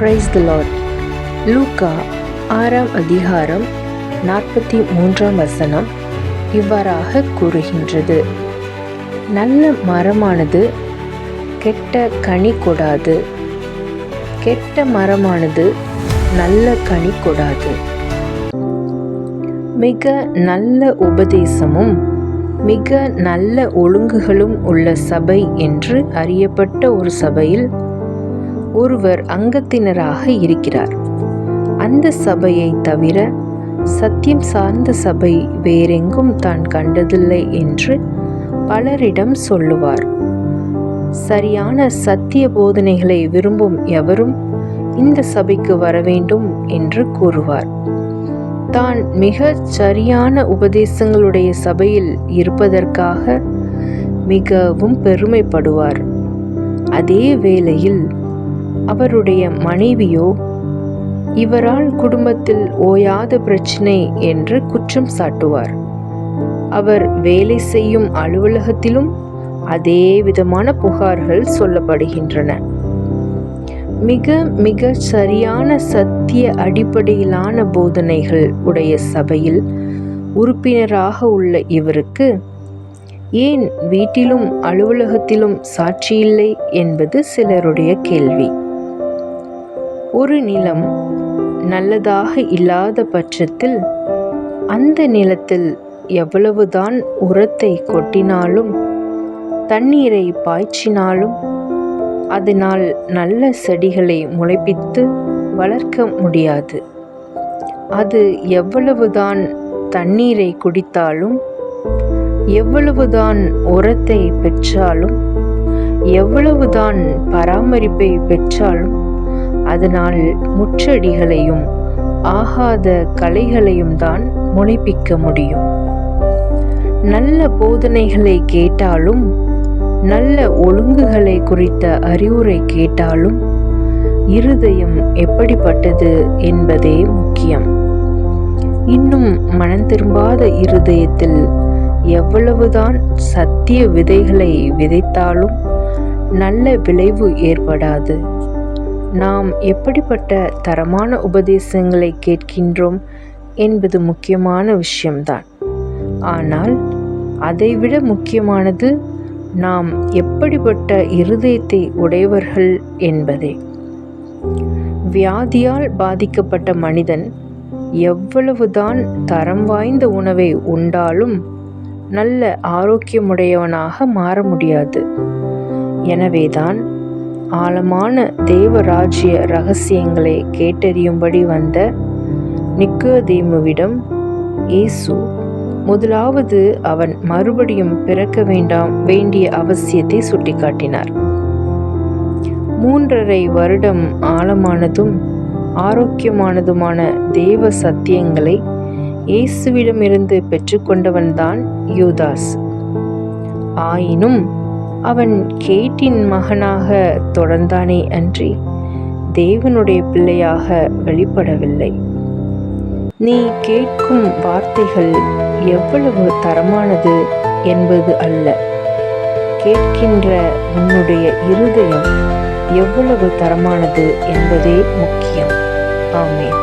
Praise the Lord. லூக்கா 6ஆம் அதிகாரம் 43ஆம் வசனம் இவ்வாறாக கூறுகின்றது: நல்ல மரமானது கெட்ட கனி கொடாது, கெட்ட மரமானது நல்ல கனி கொடாது. மிக நல்ல உபதேசமும் மிக நல்ல ஒழுங்குகளும் உள்ள சபை என்று அறியப்பட்ட ஒரு சபையில் ஒருவர் அங்கத்தினராக இருக்கிறார். அந்த சபையை தவிர சத்தியம் சார்ந்த சபை வேறெங்கும் தான் கண்டதில்லை என்று பலரிடம் சொல்லுவார். சரியான சத்திய போதனைகளை விரும்பும் எவரும் இந்த சபைக்கு வர வேண்டும் என்று கூறுவார். தான் மிக சரியான உபதேசங்களுடைய சபையில் இருப்பதற்காக மிகவும் பெருமைப்படுவார். அதே வேளையில் அவருடைய மனைவியோ இவரால் குடும்பத்தில் ஓயாத பிரச்சினை என்று குற்றம் சாட்டுவார். அவர் வேலை செய்யும் அலுவலகத்திலும் அதே விதமான புகார்கள் சொல்லப்படுகின்றன. மிக மிக சரியான சத்திய அடிப்படையிலான போதனைகள் உடைய சபையில் உறுப்பினராக உள்ள இவருக்கு ஏன் வீட்டிலும் அலுவலகத்திலும் சாட்சியில்லை என்பது சிலருடைய கேள்வி. ஒரு நிலம் நல்லதாக இல்லாத பட்சத்தில் அந்த நிலத்தில் எவ்வளவுதான் உரத்தை கொட்டினாலும் தண்ணீரை பாய்ச்சினாலும் அதனால் நல்ல செடிகளை முளைப்பித்து வளர்க்க முடியாது. அது எவ்வளவுதான் தண்ணீரை குடித்தாலும், எவ்வளவுதான் உரத்தை பெற்றாலும், எவ்வளவுதான் பராமரிப்பை பெற்றாலும் அதனால் முச்செடிகளையும் ஆகாத களைகளையும் தான் முளைப்பிக்க முடியும். நல்ல போதனைகளை கேட்டாலும், நல்ல ஒழுங்குகளை குறித்த அறிவுரை கேட்டாலும் இருதயம் எப்படிப்பட்டது என்பதே முக்கியம். இன்னும் மனம் திரும்பாத இருதயத்தில் எவ்வளவுதான் சத்திய விதைகளை விதைத்தாலும் நல்ல விளைவு ஏற்படாது. நாம் எப்படிப்பட்ட தரமான உபதேசங்களை கேட்கின்றோம் என்பது முக்கியமான விஷயம்தான். ஆனால் அதைவிட முக்கியமானது நாம் எப்படிப்பட்ட இருதயத்தை உடையவர்கள் என்பதே. வியாதியால் பாதிக்கப்பட்ட மனிதன் எவ்வளவுதான் தரம் வாய்ந்த உணவை உண்டாலும் நல்ல ஆரோக்கியமுடையவனாக மாற முடியாது. எனவேதான் ஆழமான தேவராஜ்ய இரகசியங்களை கேட்டறியும்படி வந்த நிக்கோதேமுவிடம் இயேசு முதலாவது அவன் மறுபடியும் பிறக்க வேண்டிய அவசியத்தை சுட்டிக்காட்டினார். 3.5 வருடம் ஆழமானதும் ஆரோக்கியமானதுமான தேவ சத்தியங்களை இயேசுவிடமிருந்து பெற்றுக்கொண்டவன்தான் யூதாஸ். ஆயினும் அவன் கேட்டின் மகனாக தொடர்ந்தானே அன்றி தேவனுடைய பிள்ளையாக வெளிப்படவில்லை. நீ கேட்கும் வார்த்தைகள் எவ்வளவு தரமானது என்பது அல்ல, கேட்கின்ற உன்னுடைய இருதயம் எவ்வளவு தரமானது என்பதே முக்கியம். ஆமென்.